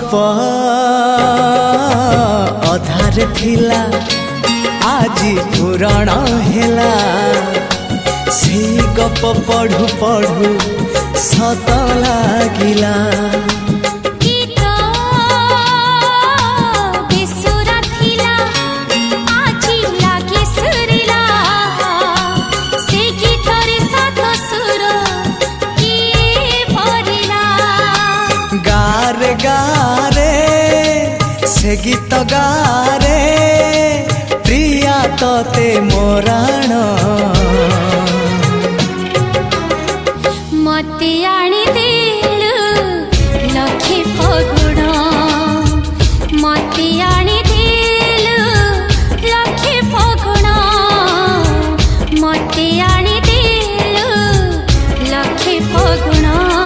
गप अधार थिला आजी पुराण हेला से गप पढ़ु पढ़ु सत लागिला गारे गारे से गीत गारे प्रिया तोते मोराण